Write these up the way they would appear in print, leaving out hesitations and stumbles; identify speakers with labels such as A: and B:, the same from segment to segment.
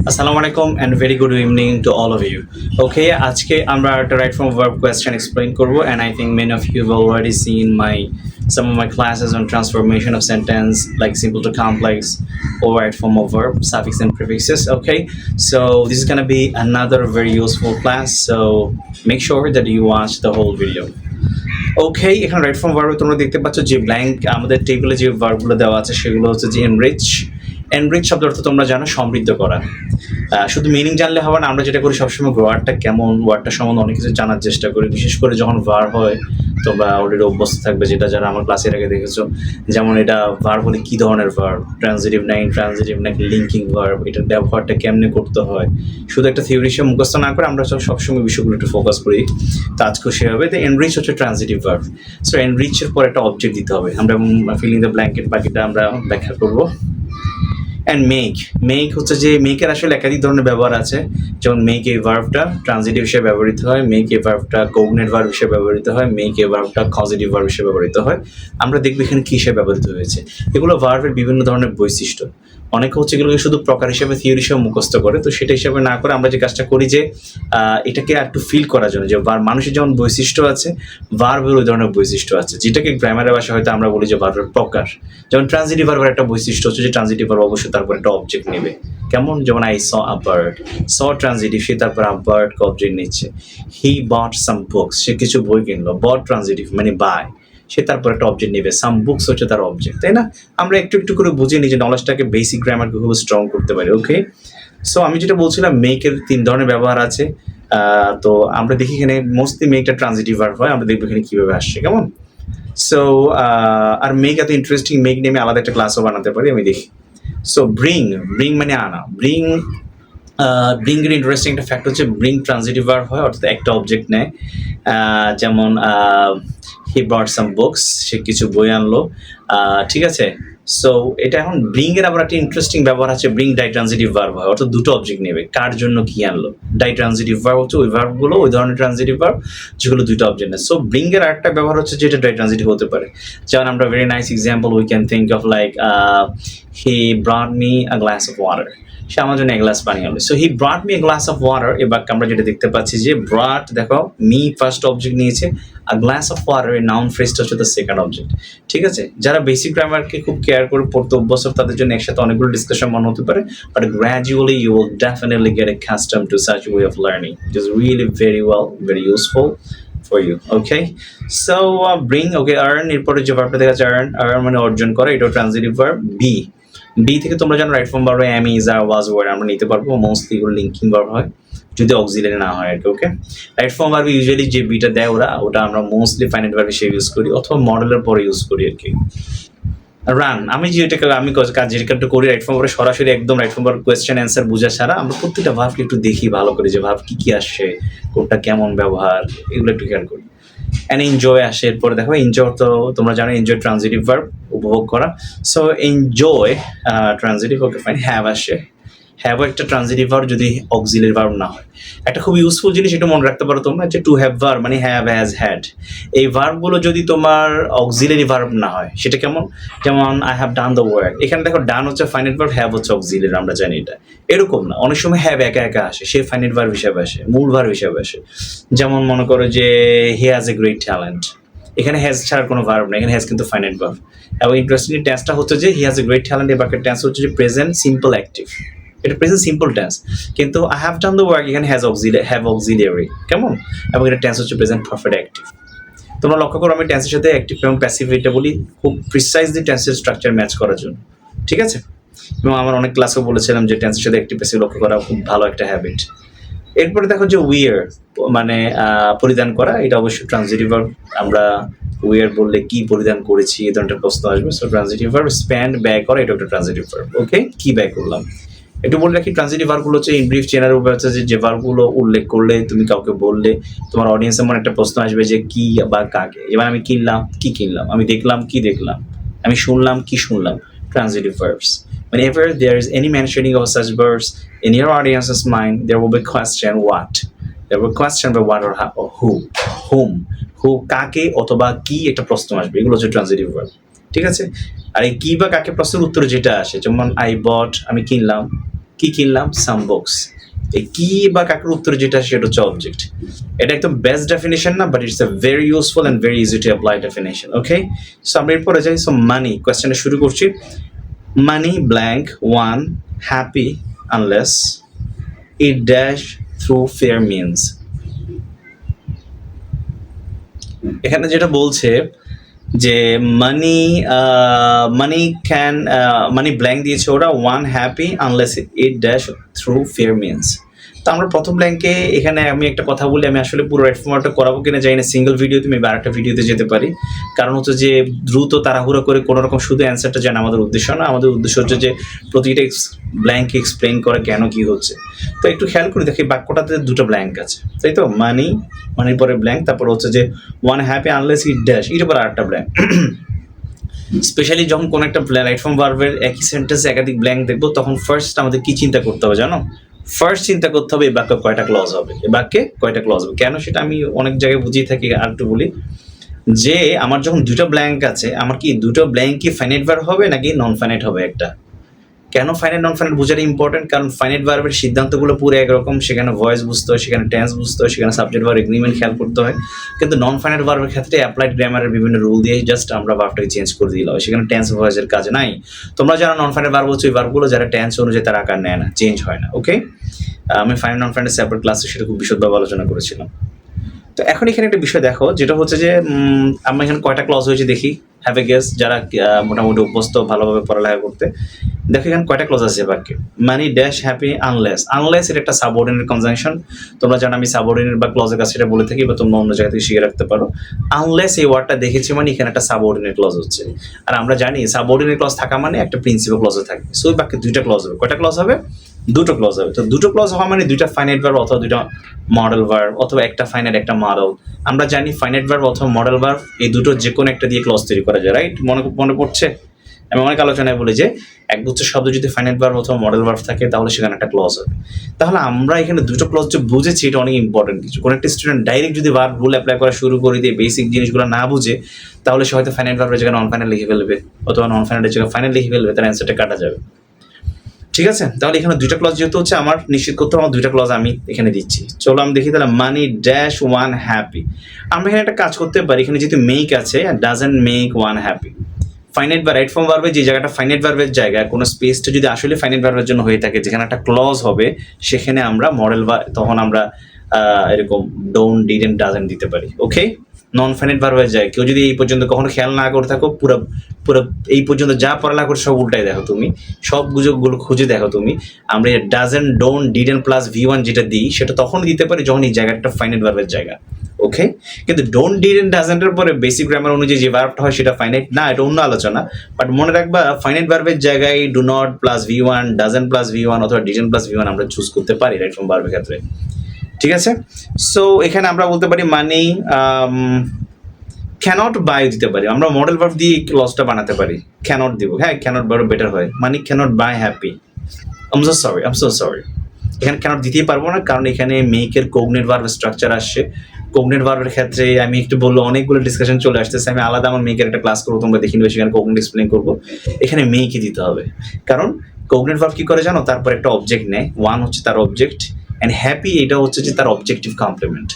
A: Assalamu alaikum and very good evening to all of you. Okay, আজকে আমরা একটা right from verb question explain করব, and I think many of you have already seen some of my classes on transformation of sentence like simple to complex or right form of verb, suffix and prefixes. Okay, so this is gonna be another very useful class, so make sure that you watch the whole video. ওকে, এখানে right form verb তোমরা দেখতে পাচ্ছ যে blank আমাদের টেবিলে যে ভার্বগুলো দেওয়া আছে সেগুলো হচ্ছে যে এনরিচ। এনরিচ শব্দ অর্থ তোমরা জানো সমৃদ্ধ করা। শুধু মিনিং জানলে হবে না, আমরা যেটা করি সবসময় ওয়ার্ডটা কেমন, ওয়ার্ডটা সম্বন্ধে অনেক কিছু জানার চেষ্টা করি, বিশেষ করে যখন ভার্ব হয় তোমরা অলরেডি অভ্যস্ত থাকবে, যেটা যারা আমার ক্লাসের আগে দেখেছো। যেমন এটা ভার্ব হলে কী ধরনের ভার্ব, ট্রানজিটিভ না ইনট্রানজিটিভ নাকি লিঙ্কিং ভার্ব, এটার ব্যবহারটা কেমনে করতে হয়। শুধু একটা থিওরি হিসেবে মুখস্থ না করে আমরা সবসময় বিষয়গুলো একটু ফোকাস করি, তো আজকেও সে হবে। তো এনরিচ হচ্ছে ট্রানজিটিভ ভার্ব। সো এনরিচের পর একটা অবজেক্ট দিতে হবে, আমরা ফিলিং দ্য ব্ল্যাঙ্কেট বাকিটা আমরা ব্যাখ্যা করবো। অ্যান্ড মেক হচ্ছে যে মেকের আসলে একাধিক ধরনের ব্যবহার আছে, যেমন মেক এই ভার্বটা ট্রানজিটিভ হিসেবে ব্যবহৃত হয়, মেক এই ভার্বটা কগনেট ভার্ব হিসেবে ব্যবহৃত হয়, মেক এই ভার্বটা কজিটিভ ভার্ব হিসেবে ব্যবহৃত হয়। আমরা দেখবো এখানে কী হিসেবে ব্যবহৃত হয়েছে। এগুলো ভার্বের বিভিন্ন ধরনের বৈশিষ্ট্য। অনেকে হচ্ছে এগুলোকে শুধু প্রকার হিসেবে থিওরি হিসেবে মুখস্থ করে, তো সেটা হিসেবে না করে আমরা যে কাজটা করি যে এটাকে একটু ফিল করার জন্য যে মানুষের যেমন বৈশিষ্ট্য আছে, ভার্বের ওই ধরনের বৈশিষ্ট্য আছে, যেটাকে গ্রামারের ভাষা হয়তো আমরা বলি যে ভার্বের প্রকার। যেমন ট্রানজিটিভ ভার্বের একটা বৈশিষ্ট্য হচ্ছে যে ট্রানজিটিভ ভার্ব অবশ্যই তারপর একটা অবজেক্ট নেবে। কেমন, যেমন I saw a bird, saw transitive, সে তারপর আ বার্ড অবজেক্ট নিচ্ছে। হি বট সাম বুকস, সে কিছু বই কিনলো, বট ট্রানজিটিভ মানে বাই, সে তারপর একটা অবজেক্ট নেবে। সাম বুকস হচ্ছে তার অবজেক্ট, তাই না? আমরা একটু একটু করে বুঝে নিই যে নলেজটাকে বেসিক গ্রামারকে খুব স্ট্রং করতে পারি। ওকে, সো আমি যেটা বলছিলাম মেকের 3 ধরনের ব্যবহার আছে। তো আমরা দেখি এখানে মোস্টলি মেকটা ট্রানজিটিভ ভার্ব হয়, আমরা দেখবো এখানে কীভাবে আসছে। কেমন? সো আর মেক এত ইন্টারেস্টিং, মেক নেমে আলাদা একটা ক্লাসও বানাতে পারি, আমি দেখি। সো ব্রিং মানে আনা। ব্রিং এর ইন্টারেস্টিং একটা ফ্যাক্ট হচ্ছে ব্রিং ট্রানজিটিভ ভার্ব হয়, অর্থাৎ একটা অবজেক্ট নেয়। যেমন হি ব্রট সাম বুকস, সে কিছু বই আনলো। ঠিক আছে, সো এটা এখন ব্রিং এর আবার একটা ইন্টারেস্টিং ব্যবহার আছে, ব্রিং ডাই ট্রানজিটিভ ভার্ব হয়, অর্থাৎ দুটো অবজেক্ট নেবে। কার জন্য কি আনলো, ডাই ট্রানজিটিভ ভার্ব হচ্ছে ওই ভার্বগুলো, ওই ধরনের ট্রানজিটিভ ভার্ব যেগুলো দুটো অবজেক্ট নেয়। সো ব্রিং এর আরেকটা ব্যবহার হচ্ছে যেটা ডাই ট্রানজিটিভ হতে পারে। যেমন আমরা very nice example we can think of like he brought me a glass of water, সে আমার জন্য এক গ্লাস পানি আনলো। So he brought me a glass of water, এবার আমরা যেটা দেখতে পাচ্ছি যে ব্রট, দেখো মি ফার্স্ট অবজেক্ট নিয়েছে, আ গ্লাস অফ ওয়াটার এর নাউন ফ্রেজটা হচ্ছে দ্য সেকেন্ড অবজেক্ট। ঠিক আছে, যারা বেসিক গ্রামারকে খুব কেয়ার করে পড়তে অভ্যস্ত তাদের জন্য একসাথে অনেকগুলো ডিসকাশন মনে হতে পারে, but gradually you will definitely get accustomed to such way of learning. It is really very useful for you. Okay, so bring, okay, earn, এরপরে যে ভার্বটা দেখা যাচ্ছে earn মানে অর্জন করা, এটাও ট্রানজিটিভ ভার্ব। বি থেকে তোমরা জানো right form verb am, is, are, was, were আমরা নিতে পারবো, মোস্টলি এগুলো লিঙ্কিং ভার্ব হয় যদি অক্সিলারি না হয় আর কি। ওকে, রাইট ফর্ম ভার্ব ইউজুয়ালি যে বিটা দেয় ওটা আমরা মোস্টলি ফাইনাইট ভার্ব হিসেবে ইউজ করি অথবা মডেলের পরে ইউজ করি আর কি। রান, আমি কাজ যেটা করি রাইট ফর্ম ভার্বে সরাসরি একদম right form verb question answer বোঝা ছাড়া আমরা প্রত্যেকটা ভার্বকে একটু দেখি ভালো করে, যে ভার্ব কি আসছে, কোনটা কেমন ব্যবহার, এগুলো একটু খেয়াল করি। অ্যান্ড এনজয় আসে এরপরে। দেখো এনজয় তো তোমরা জানো এনজয় ট্রানজিটিভ ভার্ব, উপভোগ করা। So enjoy transitive. Okay fine, have আসে, হ্যাভও একটা ট্রানজিটিভ ভার্ব যদি অক্সিলারি ভার্ব না হয়। একটা খুব ইউজফুল জিনিস এটা মনে রাখতে পারো তোমরা, যে টু হ্যাভ ভার্ব মানে হ্যাভ, হ্যাজ, হ্যাড, এই ভার্বগুলো যদি তোমার অক্সিলারি ভার্ব না হয় সেটা কেমন, যেমন I have done the work, এখানে দেখো ডান হচ্ছে ফাইনাইট ভার্ব, হ্যাভ হচ্ছে অক্সিলারি, আমরা জানি এটা। এরকম না, অনেক সময় হ্যাভ একা একা আসে, সে ফাইনাইট ভার্ব হিসাবে আসে, মূল ভার্ব হিসাবে আসে। যেমন মনে করো যে he has a great talent, এখানে হ্যাজ ছাড়ার কোনো ভার্ব না, এখানে হ্যাজ কিন্তু ফাইনাইট ভার্ব। এবং ইন্টারেস্টিংলি টেন্সটা হচ্ছে যে he has a great talent, এবার টেন্স হচ্ছে যে প্রেজেন্ট সিম্পল অ্যাক্টিভ, এটা প্রেজেন্ট সিম্পল টেন্স, কিন্তু I have done the work এখানে হ্যাভ অক্সিলিয়ারি। কেমন, এবং এটা টেন্স হচ্ছে প্রেজেন্ট পারফেক্ট অ্যাক্টিভ। তোমরা লক্ষ্য করো আমি টেন্সের সাথে অ্যাক্টিভ এবং প্যাসিভ এটা বলি খুব প্রিসাইজলি টেন্সের স্ট্রাকচার ম্যাচ করার জন্য। ঠিক আছে, এবং আমার অনেক ক্লাসেও বলেছিলাম যে টেন্সের সাথে অ্যাক্টিভ প্যাসিভ লক্ষ্য করা খুব ভালো একটা হ্যাবিট। এরপরে দেখো যে উইয়ার মানে পরিধান করা, এটা অবশ্যই ট্রানজিটিভ ভার্ব। আমরা উইয়ার বললে কি পরিধান করেছি এই ধরনের প্রশ্ন আসবে। So transitive verb. স্প্যান্ড, ব্যয় করা, এটা একটা ট্রানজিটিভ ভার্ব। ওকে, কি ব্যয় করলাম একটু বলে রাখি। ট্রানজিটিভ ভার্বগুলো হচ্ছে ইন ব্রিফ চেনার উপর হচ্ছে যে ভার্বগুলো উল্লেখ করলে, তুমি কাউকে বললে তোমার অডিয়েন্সের মনে একটা প্রশ্ন আসবে যে কি বা কাকে। এবার আমি কিনলাম, কি কিনলাম, আমি দেখলাম, কি দেখলাম, আমি শুনলাম, কি শুনলাম। Transitive verbs. Whenever there is any mentioning of such verbs in your audience's mind, there will be question what. There will question by what or how or who, whom, who কাকে অথবা কি একটা প্রশ্ন আসবে, এগুলো হচ্ছে ট্রানজিটিভ ভার্ব। ঠিক আছে, আর এই কি বা কাকে প্রশ্নের উত্তরে যেটা আসে, যেমন আই বট, আমি কিনলাম, কি কিনলাম? Some books. এই কি বা কাকের উত্তরে যেটা সেটা হচ্ছে অবজেক্ট। এটা একদম বেস্ট ডেফিনেশন না, but it's a very useful and very easy to apply definition. Okay, so আমরা এরপরে যাই। সো মানি কোয়েশ্চেনটা শুরু করছি। Money blank one happy unless it dash through fair means. এখানে যেটা বলছে যে মানি মানি ব্ল্যাঙ্ক দিয়েছে ওরা, one happy unless it dash through fair means. তো আমরা প্রথম ব্ল্যাঙ্কে এখানে আমি একটা কথা বলি, আমি আসলে পুরো রাইট ফর্মটা করাবো কিনা জানি না, সিঙ্গেল ভিডিওতে আমি আরেকটা ভিডিওতে যেতে পারি। কারণ হচ্ছে যে দ্রুত তাড়াহুড়ো করে কোনো রকম শুধু অ্যান্সারটা জানা আমাদের উদ্দেশ্য না, আমাদের উদ্দেশ্য হচ্ছে যে প্রতিটা ব্ল্যাঙ্ক এক্সপ্লেন করা কেন কি হচ্ছে। তো একটু খেয়াল করে দেখি বাক্যটাতে দুটো ব্ল্যাঙ্ক আছে, তাই তো? মানির পরে ব্ল্যাঙ্ক, তারপর হচ্ছে যে one happy unless it dash, এর পর আরেকটা ব্ল্যাঙ্ক। স্পেশালি যখন কোনো একটা রাইট ফর্ম ভার্বের একই সেন্টেন্সে একাধিক ব্ল্যাঙ্ক দেখবো, তখন ফার্স্ট আমাদের কি চিন্তা করতে হবে জানো? ফার্স্ট চিন্তা করতে হবে এই বাক্যে কয়টা ক্লজ হবে, এই বাক্যে কয়টা ক্লজ হবে। কেন সেটা আমি অনেক জায়গায় বুঝিয়ে থাকি, আর একটু বলি যে আমার যখন দুটো ব্ল্যাঙ্ক আছে, আমার কি দুটো ব্ল্যাঙ্ক কি ফাইনাইট ভার্ব হবে নাকি নন ফাইনাইট হবে একটা? কেন ফাইনাইট নন ফাইনাইট বোঝাটা ইম্পর্টেন্ট? কারণ ফাইনাইট ভার্বের সিদ্ধান্তগুলো পুরো একরকম, সেখানে ভয়েস বুঝতে হয়, সেখানে টেন্স বুঝতে হয়, সেখানে সাবজেক্ট ভার্ব এগ্রিমেন্ট খেয়াল করতে হয়। কিন্তু নন ফাইনাইট ভার্বের ক্ষেত্রে অ্যাপ্লাইড গ্রামারের বিভিন্ন রুল দিয়ে জাস্ট আমরা ভার্বটাকে চেঞ্জ করে দিলে হয়, সেখানে টেন্স ভয়েসের কাজ নাই। তোমরা যারা নন ফাইনাইট ভার্ব হচ্ছে, ওই ভার্বগুলো যারা টেন্স অনুযায়ী তার আকার নেয় না, চেঞ্জ হয় না। ওকে, আমি ফাইনাইট নন ফাইনাইট সেপারেট ক্লাসে সেটা খুব বিশদভাবে আলোচনা করেছিলাম। তো এখন এখানে একটা বিষয় দেখো, যেটা হচ্ছে যে আমরা এখানে কয়টা ক্লজ হয়েছে দেখি, হ্যাভ এ গেস যারা মোটামুটি অভ্যস্ত ভালোভাবে পড়ালেখা করতে। দেখো এখানে কয়টা ক্লজ আছে বাক্যে। Money dash happy unless, unless এটা একটা সাবঅর্ডিনেট কনজাংশন। তোমরা জানো আমি সাবঅর্ডিনেট বা ক্লজের কাছে এটা বলে থাকি, বা তোমরা অন্য জায়গা থেকে শিখে রাখতে পারো। আনলেস এই ওয়ার্ডটা দেখেছি মানে এখানে একটা সাবঅর্ডিনেট ক্লজ হচ্ছে, আর আমরা জানি সাবঅর্ডিনেট ক্লজ থাকা মানে একটা প্রিন্সিপাল ক্লজও থাকে। সো ওই বাক্যে দুইটা ক্লজ হবে। কয়টা ক্লজ হবে? দুটো ক্লজ হবে। তো দুটো ক্লজ হওয়া মানে দুইটা ফাইনাইট ভার্ব অথবা দুইটা মডেল ভার্ব, অথবা একটা ফাইনাইট একটা মডেল। আমরা জানি ফাইনাইট ভার্ব অথবা মডেল ভার্ব এই দুটো যে কোনো একটা দিয়ে ক্লজ তৈরি করা যায়, রাইট? মনে পড়ছে আমি অনেক আলোচনায় বলি যে একগুচ্ছ শব্দ যদি ফাইনাইট ভার্ব অথবা মডেল ভার্ব থাকে তাহলে সেখানে একটা ক্লজ হবে। তাহলে আমরা এখানে দুটো ক্লজ যে বুঝেছি এটা অনেক ইম্পর্টেন্ট কিছু। কোনো একটা স্টুডেন্ট ডাইরেক্ট যদি ভার্ব ভুল অ্যাপ্লাই করা শুরু করে দিয়ে বেসিক জিনিসগুলো না বুঝে, তাহলে সে হয়তো ফাইনাইট ভার্বের জায়গায় নন ফাইনাল লিখে ফেলবে, অথবা নন ফাইনালের জায়গায় ফাইনাল লিখে ফেলবে, তার অ্যান্সারটা কাটা যাবে। ঠিক আছে, তাহলে এখানে দুইটা ক্লজ যেহেতু হচ্ছে আমার নিশ্চিত করতে হবে, আমার দুইটা ক্লজ আমি এখানে দিচ্ছি। চলো আমি দেখি তাহলে মানি ড্যাশ ওয়ান হ্যাপি। আমরা এখানে একটা কাজ করতে পারি, এখানে যেহেতু মেক আছে, doesn't make one happy. Finite বা রাইট ফর্ম ভার্বে যে জায়গাটা ফাইনাইট ভার্বের জায়গায় কোনো স্পেসটা যদি আসলে ফাইনাইট ভার্বের জন্য হয়ে থাকে, যেখানে একটা ক্লজ হবে, সেখানে আমরা মডেল বা তখন আমরা এরকম ডোন্ট, ডিডন্ট, ডাজন্ট দিতে পারি। ওকে, নন ফাইনাইট ভার্বের যায়। কেউ যদি এই পর্যন্ত কখনো খেয়াল না করে থাকো, পুরো এই পর্যন্ত যা পড়ালেখা করে সব উল্টাই দেখো, তুমি সব গুজবগুলো খুঁজে দেখো তুমি। আমরা doesn't, don't, didn't plus V1 যেটা দিই সেটা তখন দিতে পারি যখন এই জায়গাটা ফাইনাইট ভার্বের জায়গা। ওকে, কিন্তু ডোন্ট, ডিডন্ট, ডাজন্টের পরে বেসিক গ্রামার অনুযায়ী যে ভার্বটা হয় সেটা ফাইনাইট না, এটা অন্য আলোচনা। বাট মনে রাখবা ফাইনাইট ভার্বের জায়গায় do not plus V1, doesn't plus V1 অথবা ডিডন্ট প্লাস V1 আমরা চুজ করতে পারি রাইট ফর্ম ভার্বের ক্ষেত্রে। ঠিক আছে, সো এখানে আমরা বলতে পারি মানি ক্যানট বাই দিতে পারি, আমরা মডেল ভার্ব দিয়ে ক্লজটা বানাতে পারি। ক্যানট দিব, হ্যাঁ ক্যানট ভার্ব বেটার হয়। মানি ক্যানট বাই হ্যাপি। আম সো সরি এখানে ক্যানট দিতেই পারবো না, কারণ এখানে মেকের কোগনেট ভার্ব স্ট্রাকচার আসছে। কোগনেট ভার্বের ক্ষেত্রে আমি একটু বললো অনেকগুলো ডিসকাশন চলে আসতেছে, আমি আলাদা আমার মেকের একটা ক্লাস করবো, তোমরা দেখে নেবে, সেখানে কোগনেট এক্সপ্লেন করবো। এখানে মেকই দিতে হবে, কারণ কোগনেট ভার্ব কি করে জানো, তারপর একটা অবজেক্ট নেয়, ওয়ান হচ্ছে তার অবজেক্ট, অ্যান্ড হ্যাপি এটা হচ্ছে যে তার অবজেক্টিভ কমপ্লিমেন্ট।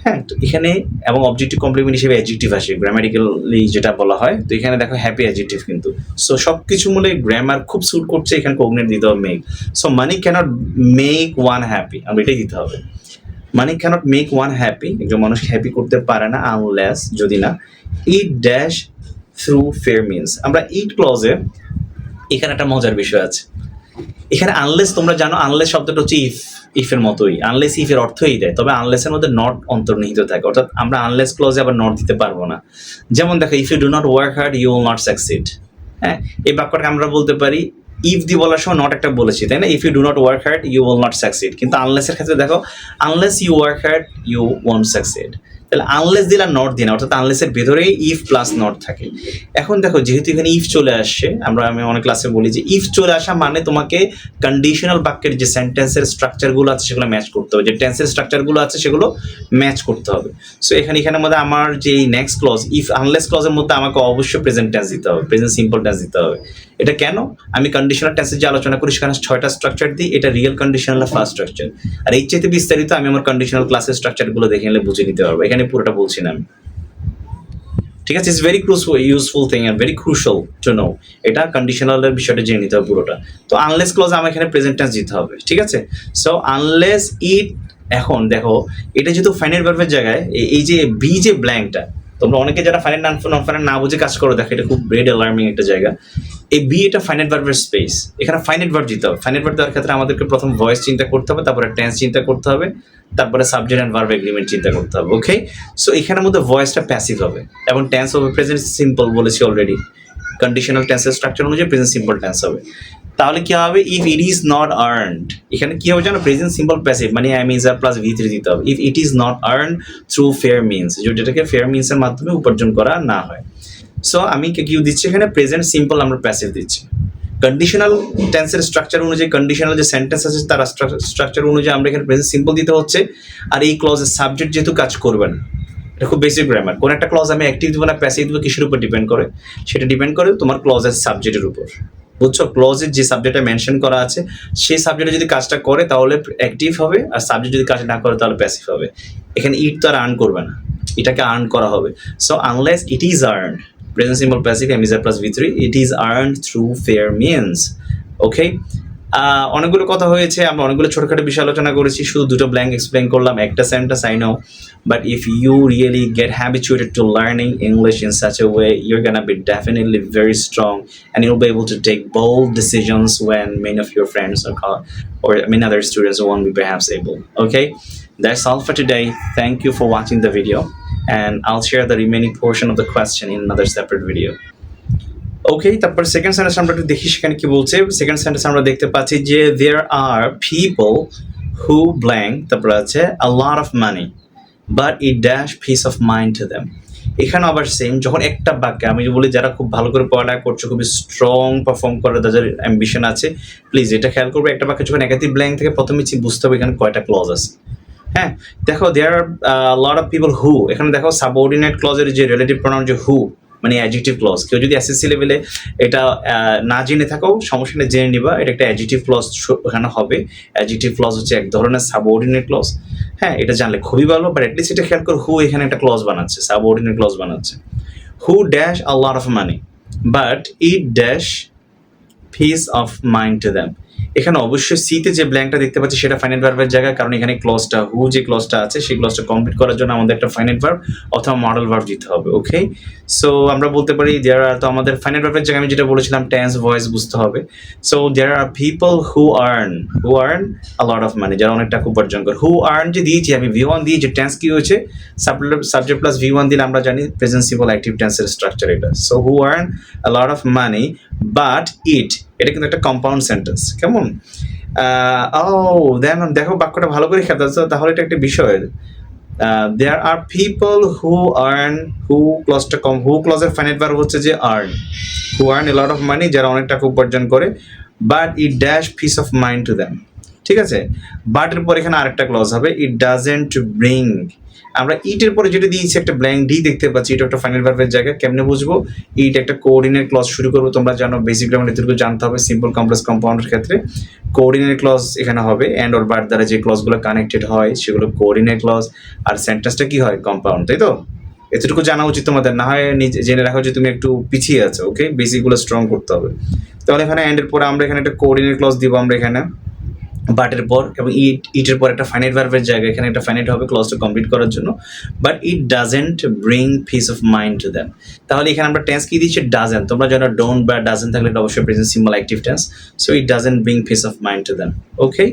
A: হ্যাঁ, তো এখানে এবং অবজেক্টিভ কমপ্লিমেন্ট হিসেবে অ্যাডজেক্টিভ আসে গ্রামাটিক্যালি যেটা বলা হয়। তো এখানে দেখো হ্যাপি অ্যাডজেক্টিভ কিন্তু। সো সব কিছু মূলে গ্রামার খুব স্যুট করছে, এখানে কোগনেট দিতে হবে make. So money cannot make one happy, আমরা এটাই দিতে হবে। Money cannot make one happy, একজন মানুষ হ্যাপি করতে পারে না আনলেস, যদি না it dash through fair means. আমরা ইট ক্লজে এখানে একটা মজার বিষয় আছে। এখানে আনলেস তোমরা জানো, আনলেস শব্দটা হচ্ছে ইফের মতোই। আনলেস ইফের অর্থই দেয়, তবে আনলেসের মধ্যে নট অন্তর্নিহিত থাকে, অর্থাৎ আমরা আনলেস ক্লজে আবার নট দিতে পারবো না। যেমন দেখো, if you do not work hard you will not succeed. হ্যাঁ, এই বাক্যটাকে আমরা বলতে পারি ইফ দিয়ে বলার সময় নট একটা বলেছি, তাই না? If you do not work hard you will not succeed. কিন্তু আনলেসের ক্ষেত্রে দেখো, unless you work hard you won't succeed. তাহলে আনলেস দিলে নট দিন, অর্থাৎ আনলেসের ভেতরেই ইফ প্লাস নট থাকে। এখন দেখো যেহেতু এখানে ইফ চলে আসছে, আমি অনেক ক্লাসে বলি যে ইফ চলে আসা মানে তোমাকে কন্ডিশনাল বাক্যের যে সেন্টেন্সের স্ট্রাকচারগুলো আছে সেগুলো ম্যাচ করতে হবে, যে টেন্সের স্ট্রাকচারগুলো আছে সেগুলো ম্যাচ করতে হবে। সো এখানের মধ্যে আমার যে নেক্সট ক্লজ ইফ আনলেস ক্লজের মধ্যে আমাকে অবশ্যই প্রেজেন্ট টেন্স দিতে হবে, প্রেজেন্ট সিম্পল টেন্স দিতে হবে। এটা কেন? আমি কন্ডিশনাল টেন্সের যে আলোচনা করি সেখানে 6টা স্ট্রাকচার দিই, এটা রিয়েল কন্ডিশনাল ফার্স্ট স্ট্রাকচার। আর এই চাইতে বিস্তারিত আমি আমার কন্ডিশনাল ক্লাসের স্ট্রাকচারগুলো দেখে নিলে বুঝে নিতে পারবো, এখানে পুরোটা বলছি না আমি। ঠিক আছে, it's very useful thing and very crucial to know. এটা কন্ডিশনালের বিষয়টা জেনে নিতে হবে পুরোটা। তো আনলেস ক্লজ আমার এখানে প্রেজেন্ট টেন্স দিতে হবে, ঠিক আছে। সো আনলেস ইট, এখন দেখো এটা যেহেতু ফাইনাইট ভার্বের জায়গায় এই যে বি যে ব্ল্যাঙ্কটা, তোমরা অনেকে যারা ফাইনাইট নন ফাইনাইট না বুঝে কাজ করো, দেখো এটা খুব রেড অ্যালার্মিং একটা জায়গা। এই বি এটা ফাইনাইট ভার্বের স্পেস, এখানে ফাইনাইট ভার্ব দিতে হবে। ফাইনাইট ভার্ব দেওয়ার ক্ষেত্রে আমাদেরকে প্রথম ভয়েস চিন্তা করতে হবে, তারপরে টেন্স চিন্তা করতে হবে, তারপরে সাবজেক্ট অ্যান্ড ভার্ব এগ্রিমেন্ট চিন্তা করতে হবে। ওকে, সো এখানের মধ্যে ভয়েসটা প্যাসিভ হবে এবং টেন্স হবে প্রেজেন্ট সিম্পল, বলেছি অলরেডি। কন্ডিশনাল টেন্সের স্ট্রাকচার অনুযায়ী প্রেজেন্ট সিম্পল টেন্স হবে। তাহলে কি হবে? If it is not earned, এখানে কি হবে জানো? প্রেজেন্ট সিম্পল প্যাসিভ মানে এম ইজ আর প্লাস ভি3 দিতে হবে। If it is not earn through fair means, যেটাকে ফেয়ার মিনসের মাধ্যমে উপার্জন করা না হয়। সো আমি কি দিচ্ছি এখানে? প্রেজেন্ট সিম্পল আমরা প্যাসিভ দিচ্ছি। কন্ডিশনাল টেন্সের স্ট্রাকচার অনুযায়ী, কন্ডিশনাল যে সেন্টেন্স আছে তার স্ট্রাকচার অনুযায়ী আমরা এখানে প্রেজেন্ট সিম্পল দিতে হচ্ছে। আর এই ক্লজের সাবজেক্ট যেহেতু কাজ করবে না, এটা খুব বেসিক গ্রামার। কোন একটা ক্লজ আমি অ্যাক্টিভ দেবো না প্যাসিভ দেবো, কিসের উপর ডিপেন্ড করে? সেটা ডিপেন্ড করে তোমার ক্লজের সাবজেক্টের উপর, বুঝছো? ক্লজের যে সাবজেক্টটা মেনশন করা আছে সেই সাবজেক্টে যদি কাজটা করে তাহলে অ্যাক্টিভ হবে, আর সাবজেক্ট যদি কাজ না করে তাহলে প্যাসিভ হবে। এখানে ইট তো আর আর্ন করবে না, এটাকে আর্ন করা হবে। So unless it is earned, present simple passive am is are plus ভি3, it is earned through fair means. Okay, অনেকগুলো কথা হয়েছে, আমরা অনেকগুলো ছোটখাটো বিষয় আলোচনা করেছি, শুধু দুটো ব্ল্যাঙ্ক এক্সপ্লেন করলাম, একটা sentence I know, but if you really get habituated to learning English in such a way, you're gonna be definitely very strong and you'll be able to take bold decisions when many of your friends or many other students won't be perhaps able. Okay, that's all for today. Thank you for watching the video, and I'll share the remaining portion of the question in another separate video. ওকে, তারপর second sentence আমরা একটু দেখি সেখানে কি বলছে। Second sentence আমরা দেখতে পাচ্ছি যে there are people who blank, তারপর আছে a lot of money but it dash peace of mind to them। এখানে আবার সেম, যখন একটা বাক্যে আমি বলি যারা খুব ভালো করে পড়ালেখা করছো, খুবই স্ট্রং পারফর্ম করার যাদের অ্যাম্বিশন আছে, প্লিজ এটা খেয়াল করবে। একটা বাক্যে যখন একাধিক ব্ল্যাঙ্ক থেকে প্রথমে বুঝতে হবে এখানে কয়টা ক্লজ আছে। হ্যাঁ, দেখো there are a lot of people who, এখানে দেখো সাবঅর্ডিনেট ক্লজের যে রিলেটিভ প্রোনাউন যে who মানে অ্যাডজেক্টিভ ক্লজ। কেউ যদি এসএসসি লেভেলে এটা না জেনে থাকো সমস্যা নেই, জেনে নিবা। এটা একটা অ্যাডজেক্টিভ ক্লজ এখানে হবে। অ্যাডজেক্টিভ ক্লজ হচ্ছে এক ধরনের সাবঅর্ডিনেট ক্লজ। হ্যাঁ, এটা জানলে খুবই ভালো, বাট অ্যাটলিস্ট এটা খেয়াল করো হু এখানে একটা ক্লজ বানাচ্ছে, সাবঅর্ডিনেট ক্লজ বানাচ্ছে। Who dash a lot of money but it dash peace of mind to them. এখানে অবশ্যই সিতে যে ব্ল্যাঙ্কটা দেখতে পাচ্ছি সেটা ফাইনাইট ভার্বের জায়গা, কারণ এখানে ক্লজটা হু যে ক্লজটা আছে সেই ক্লজটা কমপ্লিট করার জন্য আমাদের একটা ফাইনাইট ভার্ব অথবা মডেল ভার্ব দিতে হবে। ওকে, সো আমরা বলতে পারি দেয়ার আর, তো আমাদের ফাইনাইট ভার্বের জায়গায় আমি যেটা বলেছিলাম টেন্স ভয়েস বুঝতে হবে। So there are people who earn a lot of money, যারা অনেক টাকা উপার্জন করে। হু আর্ন যে দিয়েছি আমি V1 দিয়েছি, টেন্স কি হয়েছে? সাবজেক্ট প্লাস V1 দিলে আমরা জানি প্রেজেন্ট সিম্পল অ্যাক্টিভ টেন্সের স্ট্রাকচার এটা। So who earn a lot of money but it, এটা কিন্তু একটা কম্পাউন্ড সেন্টেন্স, কেমন? দেখো বাক্যটা ভালো করে খেতে হচ্ছে, তাহলে এটা একটা বিষয়। There are people who earn, who ক্লজটা কম, হু ক্লজের ফাইনাইট ভার্ব হচ্ছে যে earn, who earn a lot of money, যারা অনেক টাকা উপার্জন করে, but it dash peace of mind to them. ঠিক আছে, বাটের পর এখানে আরেকটা ক্লজ হবে, ইট ডাজেন্ট ব্রিং। আমরা ইটের পরে যেটা দিয়েছি একটা ব্ল্যাঙ্ক ডি দেখতে পাচ্ছি, এটা একটা ফাইনাল ভার্বের জায়গা। কেমনে বুঝবো? ইট একটা কোঅর্ডিনেট ক্লজ শুরু করবো, তোমরা জানো বেসিক গ্রামার এটুকু জানতে হবে। সিম্পল কমপ্লেক্স কম্পাউন্ডের ক্ষেত্রে কোঅর্ডিনেট ক্লজ এখানে হবে, অ্যান্ড ওর বার দ্বারা যে ক্লজগুলো কানেক্টেড হয় সেগুলো কোঅর্ডিনেট ক্লজ, আর সেন্টেন্সটা কি হয়? কম্পাউন্ড, তাই তো? এতটুকু জানা উচিত তোমাদের, না হয় নিজে জেনে রাখো যে তুমি একটু পিছিয়ে আছো। ওকে, বেসিকগুলো স্ট্রং করতে হবে। তাহলে এখানে অ্যান্ডের পরে আমরা এখানে একটা কোঅর্ডিনেট ক্লজ দিব আমরা এখানে বাটের পর, এবং ইটের পর একটা ফাইনাইট ভার্বের জায়গা, এখানে একটা ফাইনাইট হবে ক্লজটা কমপ্লিট করার জন্য। But it doesn't bring peace of mind to them. তাহলে এখানে আমরা টেন্স কি দিচ্ছি? ডাজেন্ট। তোমরা জানো ডোন্ট বা ডাজেন্ট থাকলে এটা অবশ্যই present simple active tense. So it doesn't bring peace of mind to them. Okay,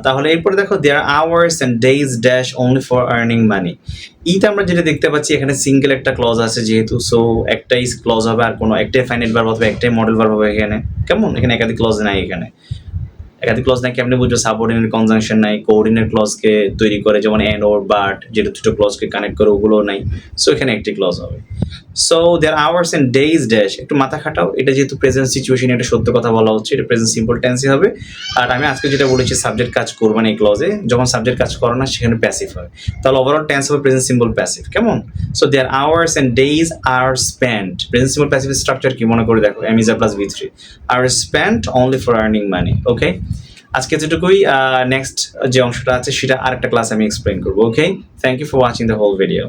A: তাহলে এরপরে দেখো their hours and days dash only for earning money. ইতে আমরা যেটা দেখতে পাচ্ছি এখানে সিঙ্গেল একটা ক্লজ আছে যেহেতু, সো একটাই ক্লজ হবে, আর কোনো একটাই ফাইনাইট ভার্ব অথবা একটাই মডেল ভার্ব হবে এখানে, কেমন? এখানে একাধিক ক্লজ নাই এখানে। একাধিক ক্লজ নাই কেমনে বুঝবো? সাবঅর্ডিনেট কনজাংশন নাই, কোঅর্ডিনেট ক্লজকে তৈরি করে, যেমন এন্ড ওর বাট, যেটা দুটো ক্লজকে কানেক্ট করে, ওগুলোও নাই। সো এখানে একটি ক্লজ হবে। So there hours and days dash, একটু মাথা খাটাও, এটা যেহেতু প্রেজেন্ট সিচুয়েশন, এটা সত্য কথা বলা হচ্ছে, এটা প্রেজেন্ট সিম্পল টেন্সই হবে। আর আমি আজকে যেটা বলেছি সাবজেক্ট কাজ করবে না এই ক্লজে, যখন সাবজেক্ট কাজ করে না সেখানে প্যাসিভ হয়, তাহলে ওভারঅল টেন্স হবে প্রেজেন্ট সিম্পল প্যাসিভ। কেমন? So there hours and days are spent, present simple passive structure কি মনে করে দেখো, am is plus V three, are spent only for earning money. Okay, আজকে যেটুকুই, নেক্সট যে অংশটা আছে সেটা আরেকটা ক্লাস আমি এক্সপ্লেন করবো। Okay, thank you for watching the whole video.